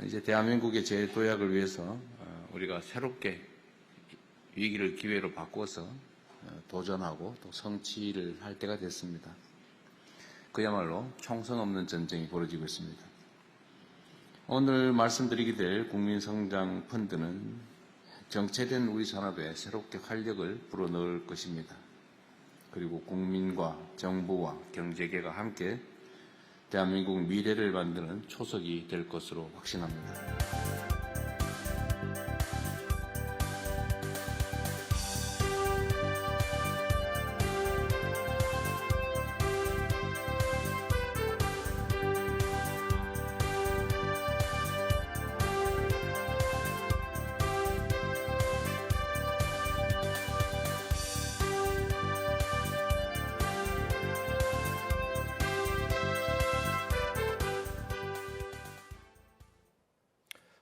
이제 대한민국의 재도약을 위해서 우리가 새롭게 위기를 기회로 바꿔서 도전하고 또 성취를 할 때가 됐습니다. 그야말로 총선 없는 전쟁이 벌어지고 있습니다. 오늘 말씀드리게 될 국민성장 펀드는 정체된 우리 산업에 새롭게 활력을 불어넣을 것입니다. 그리고 국민과 정부와 경제계가 함께 대한민국 미래를 만드는 초석이 될 것으로 확신합니다.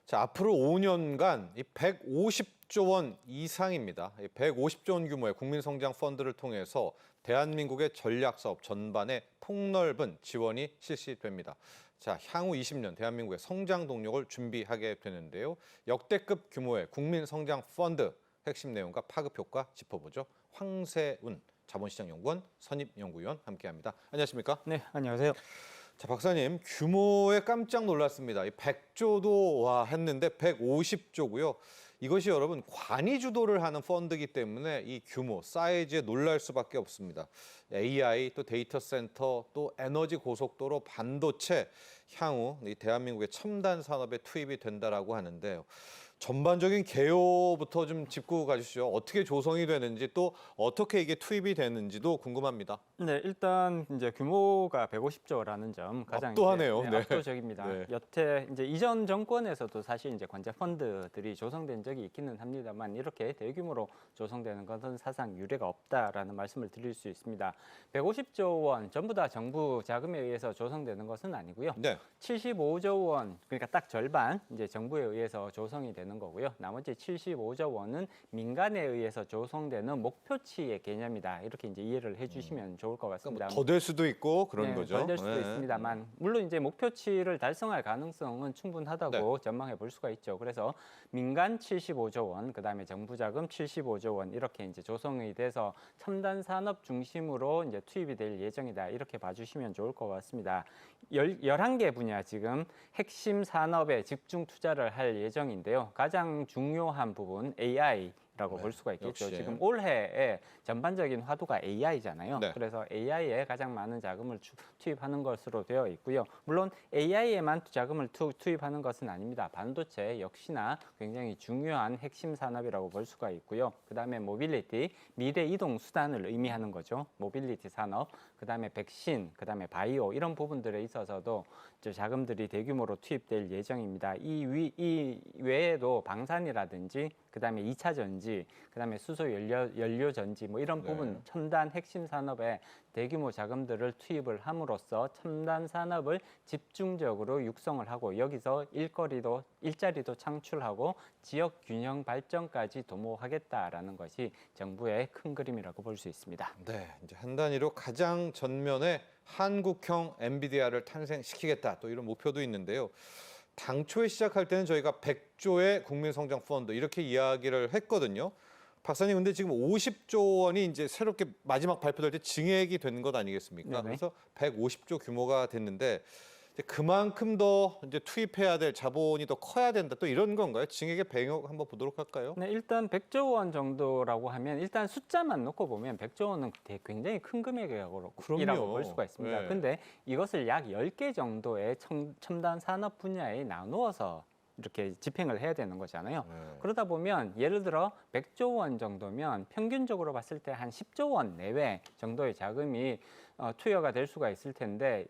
자, 앞으로 5년간 이 150조 원 이상입니다. 150조 원 규모의 국민성장 펀드를 통해서 대한민국의 전략사업 전반에 폭넓은 지원이 실시됩니다. 자, 향후 20년 대한민국의 성장 동력을 준비하게 되는데요. 역대급 규모의 국민성장 펀드 핵심 내용과 파급 효과 짚어보죠. 황세운 자본시장연구원 선임연구위원 함께합니다. 안녕하십니까? 네, 안녕하세요. 자, 박사님, 규모에 깜짝 놀랐습니다. 100조도 와 했는데 150조고요. 이것이 여러분 관이 주도를 하는 펀드이기 때문에 이 규모, 사이즈에 놀랄 수밖에 없습니다. AI, 또 데이터 센터, 또 에너지 고속도로, 반도체, 향후 이 대한민국의 첨단 산업에 투입이 된다라고 하는데요. 전반적인 개요부터 좀 짚고 가주시죠. 어떻게 조성이 되는지 또 어떻게 이게 투입이 되는지도 궁금합니다. 네, 일단 이제 규모가 150조라는 점 가장 압도하네요. 이제, 네. 압도적입니다. 네. 여태 이제 이전 정권에서도 사실 이제 관제 펀드들이 조성된 적이 있기는 합니다만 이렇게 대규모로 조성되는 것은 사상 유례가 없다라는 말씀을 드릴 수 있습니다. 150조 원 전부 다 정부 자금에 의해서 조성되는 것은 아니고요. 네. 75조 원, 그러니까 딱 절반 이제 정부에 의해서 조성이 되는 거고요. 나머지 75조 원은 민간에 의해서 조성되는 목표치의 개념이다. 이렇게 이제 이해를 해주시면 좋을 것 같습니다. 더 될 수도 있고 그런 거죠. 더 될 수도 네. 있습니다만 물론 이제 목표치를 달성할 가능성은 충분하다고 전망해 볼 수가 있죠. 그래서 민간 75조 원, 그다음에 정부 자금 75조 원 이렇게 이제 조성이 돼서 첨단 산업 중심으로 이제 투입이 될 예정이다. 이렇게 봐주시면 좋을 것 같습니다. 11개 분야 지금 핵심 산업에 집중 투자를 할 예정인데요. 가장 중요한 부분 AI라고 볼 수가 있겠죠. 역시. 지금 올해의 전반적인 화두가 AI잖아요. 네. 그래서 AI에 가장 많은 자금을 투입하는 것으로 되어 있고요. 물론 AI에만 자금을 투입하는 것은 아닙니다. 반도체 역시나 굉장히 중요한 핵심 산업이라고 볼 수가 있고요. 그다음에 모빌리티, 미래 이동 수단을 의미하는 거죠. 모빌리티 산업, 그다음에 백신, 그다음에 바이오 이런 부분들에 있어서도 자금들이 대규모로 투입될 예정입니다. 이 외에도 방산이라든지 그다음에 2차 전지, 그다음에 수소 연료 전지 뭐 이런 부분 첨단 핵심 산업에 대규모 자금들을 투입을 함으로써 첨단 산업을 집중적으로 육성을 하고 여기서 일자리도 창출하고 지역 균형 발전까지 도모하겠다라는 것이 정부의 큰 그림이라고 볼 수 있습니다. 네, 이제 한 단위로 가장 전면에 한국형 엔비디아를 탄생시키겠다 또 이런 목표도 있는데요. 당초에 시작할 때는 저희가 100조의 국민성장 펀드 이렇게 이야기를 했거든요. 박사님, 근데 지금 50조 원이 이제 새롭게 마지막 발표될 때 증액이 된 것 아니겠습니까? 네네. 그래서 150조 규모가 됐는데 이제 그만큼 더 이제 투입해야 될 자본이 더 커야 된다. 또 이런 건가요? 증액의 배경 한번 보도록 할까요? 네, 일단 100조 원 정도라고 하면 일단 숫자만 놓고 보면 100조 원은 굉장히 큰 금액이라고 볼 수가 있습니다. 네. 근데 이것을 약 10개 정도의 첨단 산업 분야에 나누어서 이렇게 집행을 해야 되는 거잖아요. 그러다 보면 예를 들어 100조 원 정도면 평균적으로 봤을 때 한 10조 원 내외 정도의 자금이 투여가 될 수가 있을 텐데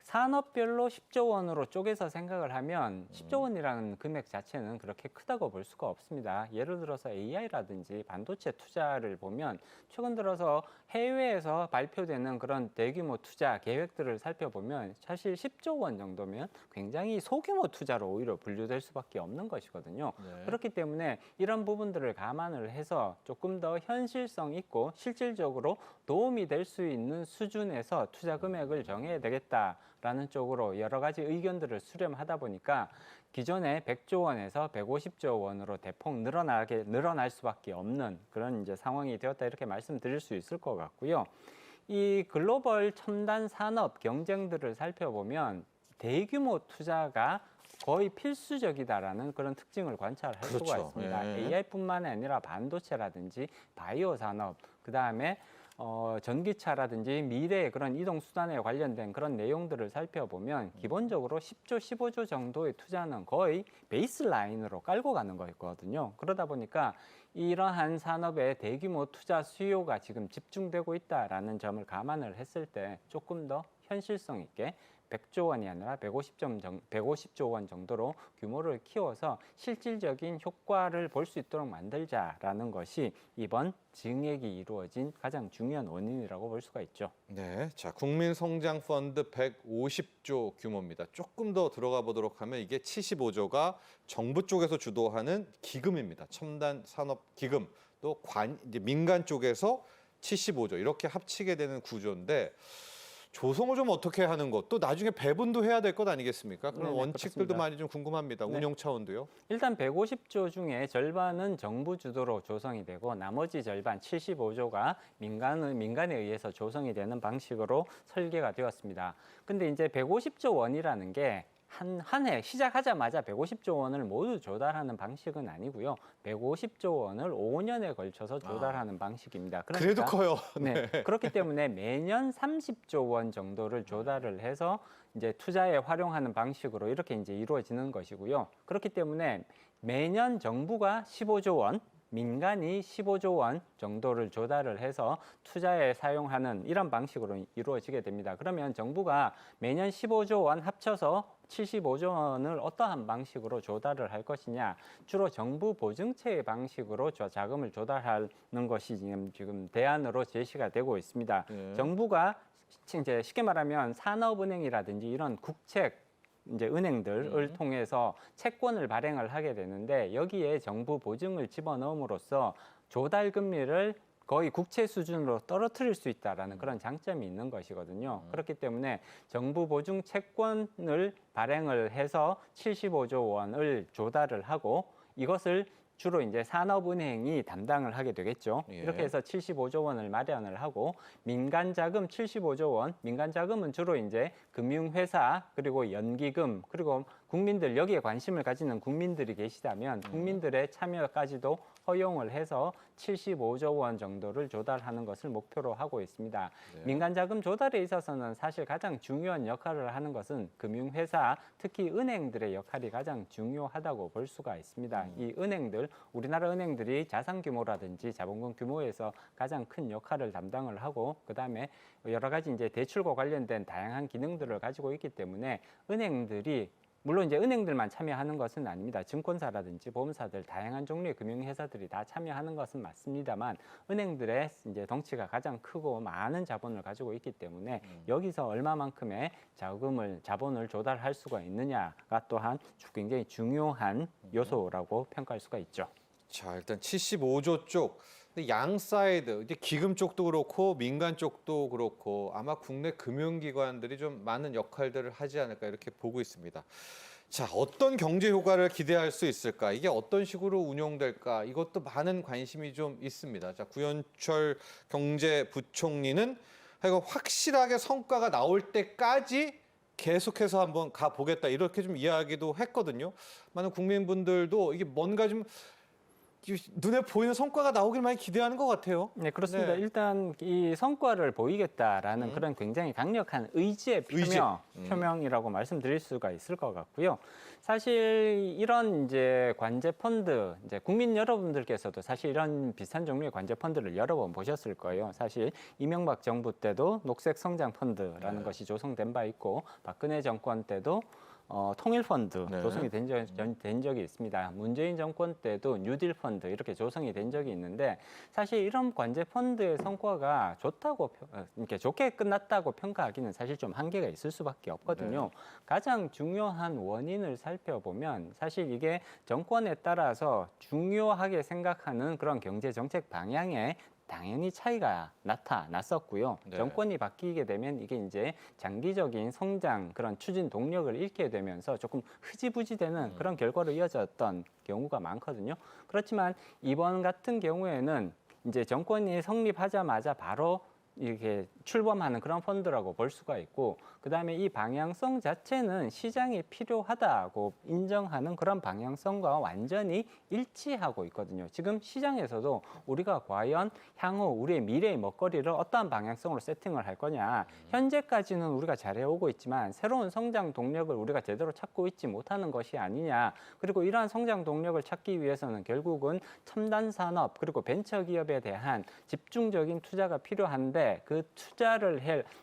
산업별로 10조 원으로 쪼개서 생각을 하면 10조 원이라는 금액 자체는 그렇게 크다고 볼 수가 없습니다. 예를 들어서 AI라든지 반도체 투자를 보면 최근 들어서 해외에서 발표되는 그런 대규모 투자 계획들을 살펴보면 사실 10조 원 정도면 굉장히 소규모 투자로 오히려 분류될 수밖에 없는 것이거든요. 네. 그렇기 때문에 이런 부분들을 감안을 해서 조금 더 현실성 있고 실질적으로 도움이 될 수 있는 수준에서 투자 금액을 정해야 되겠다. 라는 쪽으로 여러 가지 의견들을 수렴하다 보니까 기존의 100조 원에서 150조 원으로 대폭 늘어날 수밖에 없는 그런 이제 상황이 되었다 이렇게 말씀드릴 수 있을 것 같고요. 이 글로벌 첨단 산업 경쟁들을 살펴보면 대규모 투자가 거의 필수적이다라는 그런 특징을 관찰할 수가 그렇죠. 있습니다. 예. AI뿐만 아니라 반도체라든지 바이오 산업, 그다음에 전기차라든지 미래의 그런 이동 수단에 관련된 그런 내용들을 살펴보면 기본적으로 10조, 15조 정도의 투자는 거의 베이스라인으로 깔고 가는 거였거든요. 그러다 보니까 이러한 산업의 대규모 투자 수요가 지금 집중되고 있다라는 점을 감안을 했을 때 조금 더 현실성 있게 100조 원이 아니라 150조 원 정도로 규모를 키워서 실질적인 효과를 볼 수 있도록 만들자라는 것이 이번 증액이 이루어진 가장 중요한 원인이라고 볼 수가 있죠. 네, 자 국민성장펀드 150조 규모입니다. 조금 더 들어가 보도록 하면 이게 75조가 정부 쪽에서 주도하는 기금입니다. 첨단 산업 기금 또 이제 민간 쪽에서 75조 이렇게 합치게 되는 구조인데. 조성을 좀 어떻게 하는 것, 또 나중에 배분도 해야 될 것 아니겠습니까? 그런 네네, 원칙들도 그렇습니다. 많이 좀 궁금합니다. 네. 운영 차원도요. 일단 150조 중에 절반은 정부 주도로 조성이 되고 나머지 절반 75조가 민간에 의해서 조성이 되는 방식으로 설계가 되었습니다. 근데 이제 150조 원이라는 게 한 해 시작하자마자 150조 원을 모두 조달하는 방식은 아니고요. 150조 원을 5년에 걸쳐서 조달하는 방식입니다. 그래도 커요. 네. 그렇기 때문에 매년 30조 원 정도를 조달을 해서 이제 투자에 활용하는 방식으로 이렇게 이제 이루어지는 것이고요. 그렇기 때문에 매년 정부가 15조 원, 민간이 15조 원 정도를 조달을 해서 투자에 사용하는 이런 방식으로 이루어지게 됩니다. 그러면 정부가 매년 15조 원 합쳐서 75조 원을 어떠한 방식으로 조달을 할 것이냐, 주로 정부 보증체의 방식으로 자금을 조달하는 것이 지금 대안으로 제시가 되고 있습니다. 네. 정부가 이제 쉽게 말하면 산업은행이라든지 이런 국책 이제 은행들을 통해서 채권을 발행을 하게 되는데 여기에 정부 보증을 집어넣음으로써 조달 금리를 거의 국채 수준으로 떨어뜨릴 수 있다라는 그런 장점이 있는 것이거든요. 그렇기 때문에 정부 보증 채권을 발행을 해서 75조 원을 조달을 하고 이것을 주로 이제 산업은행이 담당을 하게 되겠죠. 예. 이렇게 해서 75조 원을 마련을 하고 민간 자금 75조 원, 민간 자금은 주로 이제 금융회사 그리고 연기금 그리고 국민들 여기에 관심을 가지는 국민들이 계시다면 국민들의 참여까지도 허용을 해서 75조 원 정도를 조달하는 것을 목표로 하고 있습니다. 네. 민간 자금 조달에 있어서는 사실 가장 중요한 역할을 하는 것은 금융회사, 특히 은행들의 역할이 가장 중요하다고 볼 수가 있습니다. 이 은행들, 우리나라 은행들이 자산 규모라든지 자본금 규모에서 가장 큰 역할을 담당을 하고 그다음에 여러 가지 이제 대출과 관련된 다양한 기능들을 가지고 있기 때문에 은행들이 물론 이제 은행들만 참여하는 것은 아닙니다. 증권사라든지 보험사들 다양한 종류의 금융회사들이 다 참여하는 것은 맞습니다만 은행들의 이제 덩치가 가장 크고 많은 자본을 가지고 있기 때문에 여기서 얼마만큼의 자본을 조달할 수가 있느냐가 또한 굉장히 중요한 요소라고 평가할 수가 있죠. 자, 일단 75조 쪽. 근데 양 사이드, 이제 기금 쪽도 그렇고 민간 쪽도 그렇고 아마 국내 금융기관들이 좀 많은 역할들을 하지 않을까 이렇게 보고 있습니다. 자, 어떤 경제 효과를 기대할 수 있을까? 이게 어떤 식으로 운용될까? 이것도 많은 관심이 좀 있습니다. 자, 구현철 경제부총리는 확실하게 성과가 나올 때까지 계속해서 한번 가보겠다 이렇게 좀 이야기도 했거든요. 많은 국민분들도 이게 뭔가 좀 눈에 보이는 성과가 나오길 많이 기대하는 것 같아요. 네, 그렇습니다. 네. 일단 이 성과를 보이겠다라는 그런 굉장히 강력한 의지의 표명이라고 말씀드릴 수가 있을 것 같고요. 사실 이런 이제 관제 펀드, 이제 국민 여러분들께서도 사실 이런 비슷한 종류의 관제 펀드를 여러 번 보셨을 거예요. 사실 이명박 정부 때도 녹색 성장 펀드라는 것이 조성된 바 있고 박근혜 정권 때도 통일펀드 네. 조성이 된 적이 있습니다. 문재인 정권 때도 뉴딜 펀드 이렇게 조성이 된 적이 있는데 사실 이런 관제 펀드의 성과가 이렇게 좋게 끝났다고 평가하기는 사실 좀 한계가 있을 수밖에 없거든요. 네. 가장 중요한 원인을 살펴보면 사실 이게 정권에 따라서 중요하게 생각하는 그런 경제 정책 방향에 당연히 차이가 나타났었고요. 네. 정권이 바뀌게 되면 이게 이제 장기적인 성장 그런 추진 동력을 잃게 되면서 조금 흐지부지되는 그런 결과로 이어졌던 경우가 많거든요. 그렇지만 이번 같은 경우에는 이제 정권이 성립하자마자 바로 이렇게 출범하는 그런 펀드라고 볼 수가 있고, 그다음에 이 방향성 자체는 시장이 필요하다고 인정하는 그런 방향성과 완전히 일치하고 있거든요. 지금 시장에서도 우리가 과연 향후 우리의 미래의 먹거리를 어떠한 방향성으로 세팅을 할 거냐, 현재까지는 우리가 잘해오고 있지만 새로운 성장 동력을 우리가 제대로 찾고 있지 못하는 것이 아니냐, 그리고 이러한 성장 동력을 찾기 위해서는 결국은 첨단 산업 그리고 벤처 기업에 대한 집중적인 투자가 필요한데, 그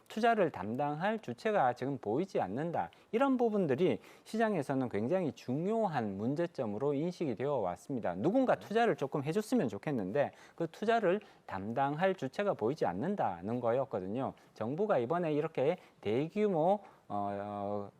투자를 담당할 주체가 지금 보이지 않는다. 이런 부분들이 시장에서는 굉장히 중요한 문제점으로 인식이 되어 왔습니다. 누군가 투자를 조금 해줬으면 좋겠는데 그 투자를 담당할 주체가 보이지 않는다는 거였거든요. 정부가 이번에 이렇게 대규모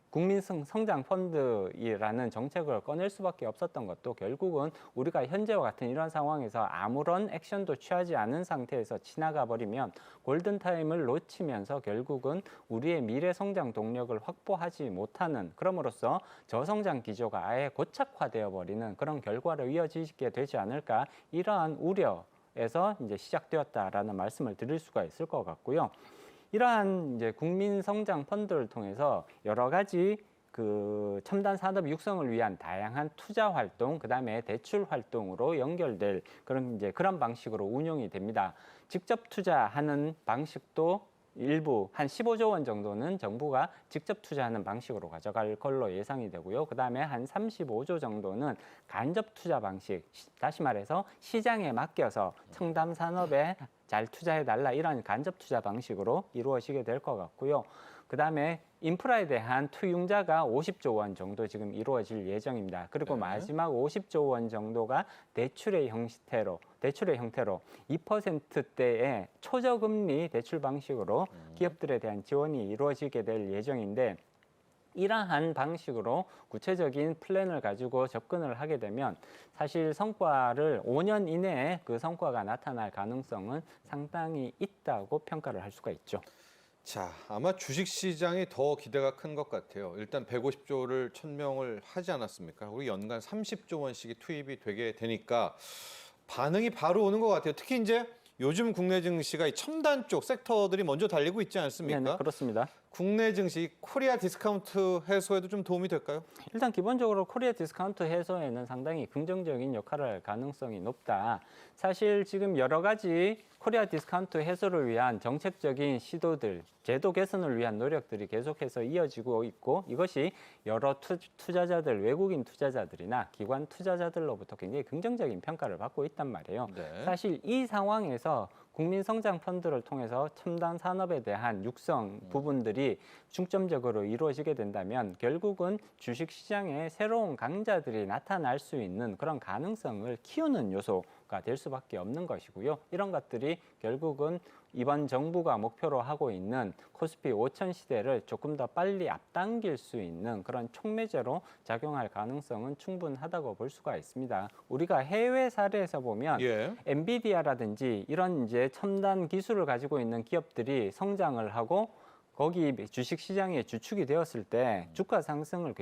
국민 성장 펀드라는 정책을 꺼낼 수밖에 없었던 것도 결국은 우리가 현재와 같은 이런 상황에서 아무런 액션도 취하지 않은 상태에서 지나가 버리면 골든타임을 놓치면서 결국은 우리의 미래 성장 동력을 확보하지 못하는, 그럼으로써 저성장 기조가 아예 고착화되어 버리는 그런 결과로 이어지게 되지 않을까, 이러한 우려에서 이제 시작되었다라는 말씀을 드릴 수가 있을 것 같고요. 이러한 이제 국민 성장 펀드를 통해서 여러 가지 그 첨단 산업 육성을 위한 다양한 투자 활동, 그다음에 대출 활동으로 연결될 그런 방식으로 운용이 됩니다. 직접 투자하는 방식도 일부 한 15조 원 정도는 정부가 직접 투자하는 방식으로 가져갈 걸로 예상이 되고요. 그다음에 한 35조 정도는 간접 투자 방식, 다시 말해서 시장에 맡겨서 첨단 산업에 잘 투자해달라, 이런 간접 투자 방식으로 이루어지게 될 것 같고요. 그다음에 인프라에 대한 투융자가 50조 원 정도 지금 이루어질 예정입니다. 그리고 마지막 50조 원 정도가 대출의 형태로 2%대의 초저금리 대출 방식으로 기업들에 대한 지원이 이루어지게 될 예정인데, 이러한 방식으로 구체적인 플랜을 가지고 접근을 하게 되면 사실 성과를 5년 이내에 그 성과가 나타날 가능성은 상당히 있다고 평가를 할 수가 있죠. 자, 아마 주식시장이 더 기대가 큰 것 같아요. 일단 150조를 천명을 하지 않았습니까? 우리 연간 30조 원씩이 투입이 되게 되니까 반응이 바로 오는 것 같아요. 특히 이제 요즘 국내 증시가 이 첨단 쪽 섹터들이 먼저 달리고 있지 않습니까? 네, 그렇습니다. 국내 증시 코리아 디스카운트 해소에도 좀 도움이 될까요? 일단 기본적으로 코리아 디스카운트 해소에는 상당히 긍정적인 역할을 할 가능성이 높다. 사실 지금 여러 가지 코리아 디스카운트 해소를 위한 정책적인 시도들, 제도 개선을 위한 노력들이 계속해서 이어지고 있고, 이것이 여러 투자자들, 외국인 투자자들이나 기관 투자자들로부터 굉장히 긍정적인 평가를 받고 있단 말이에요. 네. 사실 이 상황에서 국민 성장 펀드를 통해서 첨단 산업에 대한 육성 부분들이 중점적으로 이루어지게 된다면 결국은 주식 시장에 새로운 강자들이 나타날 수 있는 그런 가능성을 키우는 요소가 될 수밖에 없는 것이고요. 이런 것들이 결국은 이번 정부가 목표로 하고 있는 코스피 5천 시대를 조금 더 빨리 앞당길 수 있는 그런 촉매제로 작용할 가능성은 충분하다고 볼 수가 있습니다. 우리가 해외 사례에서 보면 엔비디아라든지 이런 이제 첨단 기술을 가지고 있는 기업들이 성장을 하고 거기 주식 시장의 주축이 되었을 때 주가 상승을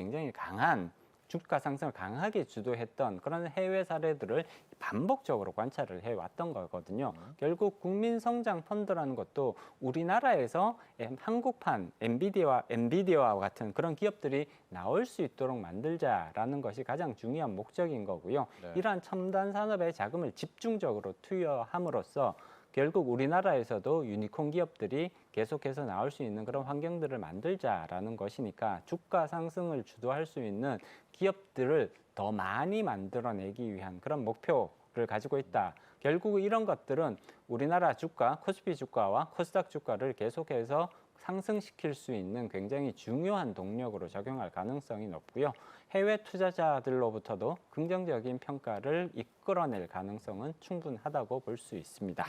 강하게 주도했던 그런 해외 사례들을 반복적으로 관찰을 해왔던 거거든요. 결국 국민성장 펀드라는 것도 우리나라에서 한국판 엔비디아와 같은 그런 기업들이 나올 수 있도록 만들자라는 것이 가장 중요한 목적인 거고요. 네. 이러한 첨단 산업에 자금을 집중적으로 투여함으로써 결국 우리나라에서도 유니콘 기업들이 계속해서 나올 수 있는 그런 환경들을 만들자라는 것이니까 주가 상승을 주도할 수 있는 기업들을 더 많이 만들어내기 위한 그런 목표를 가지고 있다. 결국 이런 것들은 우리나라 주가, 코스피 주가와 코스닥 주가를 계속해서 상승시킬 수 있는 굉장히 중요한 동력으로 작용할 가능성이 높고요. 해외 투자자들로부터도 긍정적인 평가를 이끌어낼 가능성은 충분하다고 볼 수 있습니다.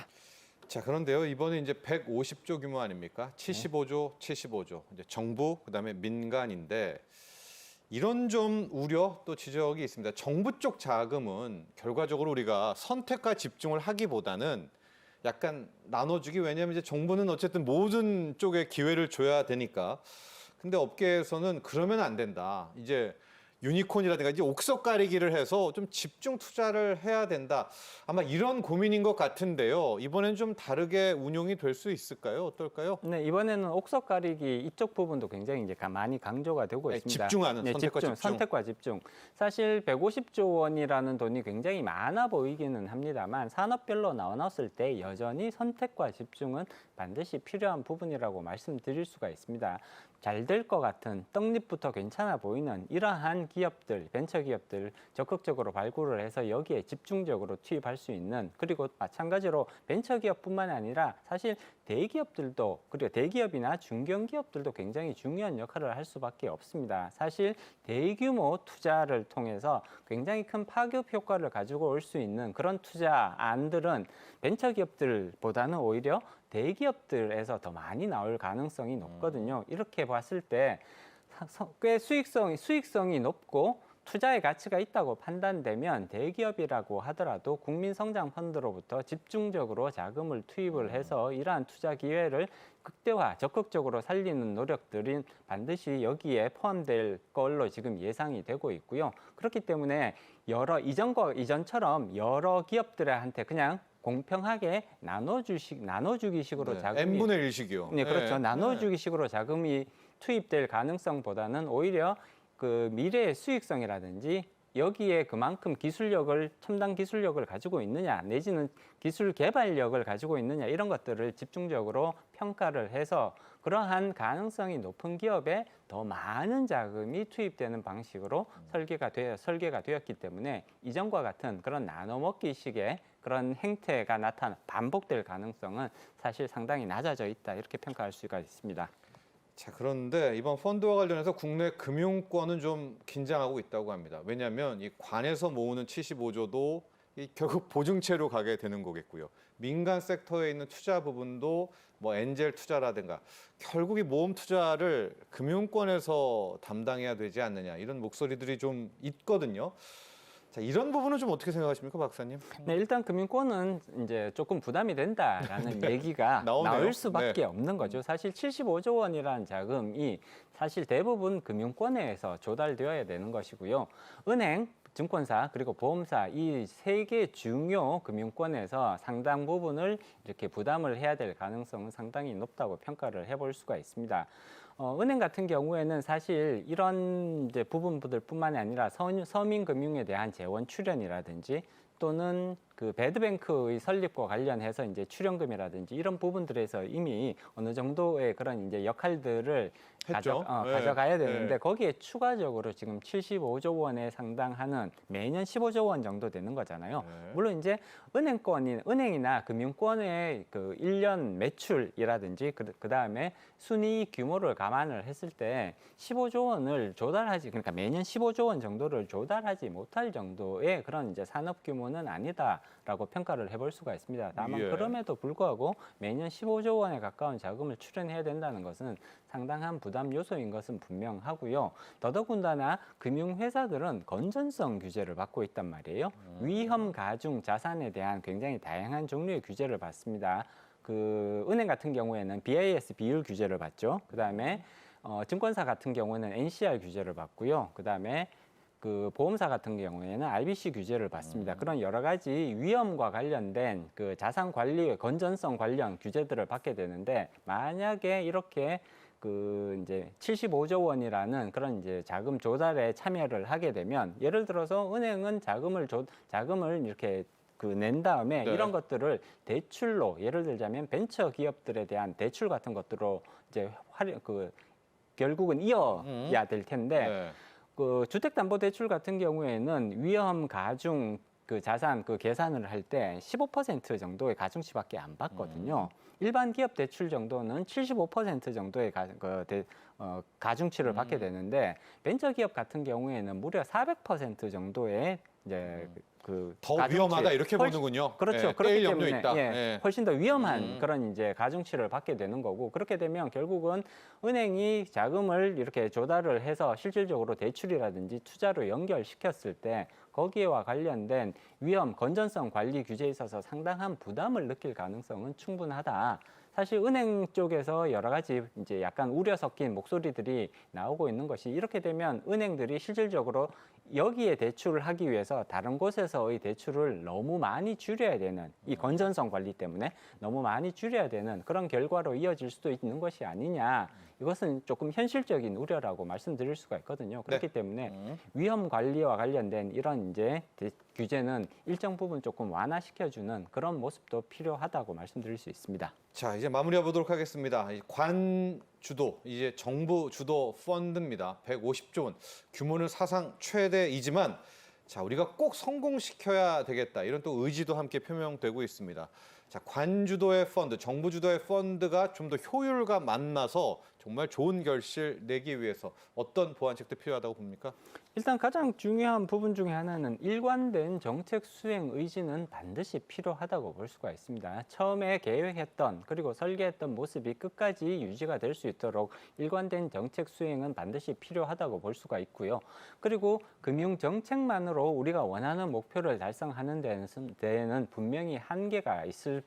자, 그런데요. 이번에 이제 150조 규모 아닙니까? 75조. 이제 정부, 그다음에 민간인데 이런 좀 우려 또 지적이 있습니다. 정부 쪽 자금은 결과적으로 우리가 선택과 집중을 하기보다는 약간 나눠주기, 왜냐하면 이제 정부는 어쨌든 모든 쪽에 기회를 줘야 되니까. 근데 업계에서는 그러면 안 된다. 이제 유니콘이라든가 이제 옥석 가리기를 해서 좀 집중 투자를 해야 된다. 아마 이런 고민인 것 같은데요. 이번엔 좀 다르게 운용이 될 수 있을까요? 어떨까요? 네, 이번에는 옥석 가리기 이쪽 부분도 굉장히 이제 많이 강조가 되고 네, 있습니다. 집중하는 선택과 집중. 선택과 집중. 사실 150조 원이라는 돈이 굉장히 많아 보이기는 합니다만 산업별로 나눴을 때 여전히 선택과 집중은 반드시 필요한 부분이라고 말씀드릴 수가 있습니다. 잘 될 것 같은 떡잎부터 괜찮아 보이는 이러한 기업들, 벤처 기업들 적극적으로 발굴을 해서 여기에 집중적으로 투입할 수 있는, 그리고 마찬가지로 벤처 기업뿐만 아니라 사실 대기업들도, 그리고 대기업이나 중견기업들도 굉장히 중요한 역할을 할 수밖에 없습니다. 사실 대규모 투자를 통해서 굉장히 큰 파급 효과를 가지고 올 수 있는 그런 투자안들은 벤처 기업들보다는 오히려 대기업들에서 더 많이 나올 가능성이 높거든요. 이렇게 봤을 때 꽤 수익성이 높고 투자의 가치가 있다고 판단되면 대기업이라고 하더라도 국민성장펀드로부터 집중적으로 자금을 투입을 해서 이러한 투자 기회를 극대화, 적극적으로 살리는 노력들이 반드시 여기에 포함될 걸로 지금 예상이 되고 있고요. 그렇기 때문에 이전처럼 여러 기업들한테 그냥 공평하게 나눠주기식으로 자금이 n분의 1식이요. 네, 그렇죠. 나눠주기식으로 자금이 투입될 가능성보다는 오히려 그 미래의 수익성이라든지 여기에 그만큼 첨단 기술력을 가지고 있느냐, 내지는 기술 개발력을 가지고 있느냐, 이런 것들을 집중적으로 평가를 해서 그러한 가능성이 높은 기업에 더 많은 자금이 투입되는 방식으로 설계가 되었기 때문에 이전과 같은 그런 나눠먹기식의 그런 행태가 반복될 가능성은 사실 상당히 낮아져 있다, 이렇게 평가할 수가 있습니다. 자, 그런데 이번 펀드와 관련해서 국내 금융권은 좀 긴장하고 있다고 합니다. 왜냐하면 이 관에서 모으는 75조도 결국 보증채로 가게 되는 거겠고요. 민간 섹터에 있는 투자 부분도 뭐 엔젤 투자라든가 결국 이 모험 투자를 금융권에서 담당해야 되지 않느냐, 이런 목소리들이 좀 있거든요. 자, 이런 부분은 좀 어떻게 생각하십니까, 박사님? 네, 일단 금융권은 이제 조금 부담이 된다라는 얘기가 나오네요. 나올 수밖에 없는 거죠. 사실 75조 원이라는 자금이 사실 대부분 금융권에서 조달되어야 되는 것이고요. 은행, 증권사, 그리고 보험사, 이 세 개 중요 금융권에서 상당 부분을 이렇게 부담을 해야 될 가능성은 상당히 높다고 평가를 해볼 수가 있습니다. 은행 같은 경우에는 사실 이런 이제 부분들뿐만이 아니라 서민 금융에 대한 재원 출연이라든지 또는 그 배드뱅크의 설립과 관련해서 이제 출연금이라든지 이런 부분들에서 이미 어느 정도의 그런 이제 역할들을 했죠. 네. 가져가야 되는데 네. 거기에 추가적으로 지금 75조 원에 상당하는 매년 15조 원 정도 되는 거잖아요. 네. 물론 이제 은행이나 금융권의 그 1년 매출이라든지 그다음에 순이익 규모를 감안을 했을 때 15조 원을 그러니까 매년 15조 원 정도를 조달하지 못할 정도의 그런 이제 산업 규모는 아니다라고 평가를 해볼 수가 있습니다. 다만 예. 그럼에도 불구하고 매년 15조 원에 가까운 자금을 출연해야 된다는 것은 상당한 부담 요소인 것은 분명하고요. 더더군다나 금융회사들은 건전성 규제를 받고 있단 말이에요. 위험 가중 자산에 대한 굉장히 다양한 종류의 규제를 받습니다. 그 은행 같은 경우에는 BIS 비율 규제를 받죠. 그다음에 증권사 같은 경우에는 NCR 규제를 받고요. 그다음에 그 보험사 같은 경우에는 RBC 규제를 받습니다. 그런 여러 가지 위험과 관련된 그 자산 관리의 건전성 관련 규제들을 받게 되는데 만약에 이렇게 그 이제 75조 원이라는 그런 이제 자금 조달에 참여를 하게 되면 예를 들어서 은행은 자금을 이렇게 그 낸 다음에 네. 이런 것들을 대출로 예를 들자면 벤처 기업들에 대한 대출 같은 것들로 이제 결국은 이어야 될 텐데 네. 그 주택담보대출 같은 경우에는 위험 가중 그 자산 그 계산을 할 때 15% 정도의 가중치밖에 안 받거든요. 일반 기업 대출 정도는 75% 정도의 가중치를 받게 되는데 벤처 기업 같은 경우에는 무려 400% 정도의 이제 더 가중치, 위험하다 이렇게 훨씬- 보는군요. 그렇죠. 예, 그렇기 떼일 염려 때문에 있다. 예, 예. 훨씬 더 위험한 그런 이제 가중치를 받게 되는 거고 그렇게 되면 결국은 은행이 자금을 이렇게 조달을 해서 실질적으로 대출이라든지 투자로 연결시켰을 때 거기에와 관련된 위험, 건전성 관리 규제에 있어서 상당한 부담을 느낄 가능성은 충분하다. 사실 은행 쪽에서 여러 가지 이제 약간 우려 섞인 목소리들이 나오고 있는 것이 이렇게 되면 은행들이 실질적으로 여기에 대출을 하기 위해서 다른 곳에서의 대출을 너무 많이 줄여야 되는 이 건전성 관리 때문에 너무 많이 줄여야 되는 그런 결과로 이어질 수도 있는 것이 아니냐. 이것은 조금 현실적인 우려라고 말씀드릴 수가 있거든요. 그렇기 때문에 위험 관리와 관련된 이런 이제 규제는 일정 부분 조금 완화시켜주는 그런 모습도 필요하다고 말씀드릴 수 있습니다. 자, 이제 마무리해 보도록 하겠습니다. 관 주도, 이제 정부 주도 펀드입니다. 150조 원. 규모는 사상 최대이지만 자, 우리가 꼭 성공시켜야 되겠다. 이런 또 의지도 함께 표명되고 있습니다. 자, 관 주도의 펀드, 정부 주도의 펀드가 좀 더 효율과 만나서 정말 좋은 결실 내기 위해서 어떤 보완책도 필요하다고 봅니까? 일단 가장 중요한 부분 중에 하나는 일관된 정책 수행 의지는 반드시 필요하다고 볼 수가 있습니다. 처음에 계획했던 그리고 설계했던 모습이 끝까지 유지가 될 수 있도록 일관된 정책 수행은 반드시 필요하다고 볼 수가 있고요. 그리고 금융 정책만으로 우리가 원하는 목표를 달성하는 데에는 분명히 한계가 있을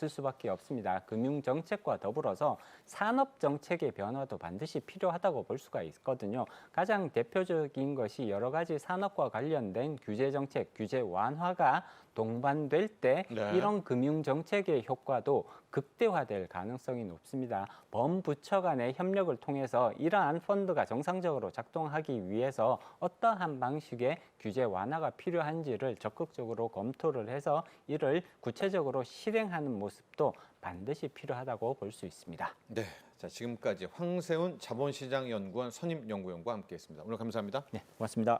수밖에 없습니다. 금융 정책과 더불어서 산업 정책의 변화도 반드시 필요하다고 볼 수가 있거든요. 가장 대표적인 것이 여러 가지 산업과 관련된 규제 정책, 규제 완화가 동반될 때 네. 이런 금융 정책의 효과도 극대화될 가능성이 높습니다. 범부처 간의 협력을 통해서 이러한 펀드가 정상적으로 작동하기 위해서 어떠한 방식의 규제 완화가 필요한지를 적극적으로 검토를 해서 이를 구체적으로 실행하는 모습도 반드시 필요하다고 볼 수 있습니다. 네. 자, 지금까지 황세훈 자본시장연구원 선임연구원과 함께했습니다. 오늘 감사합니다. 네, 고맙습니다.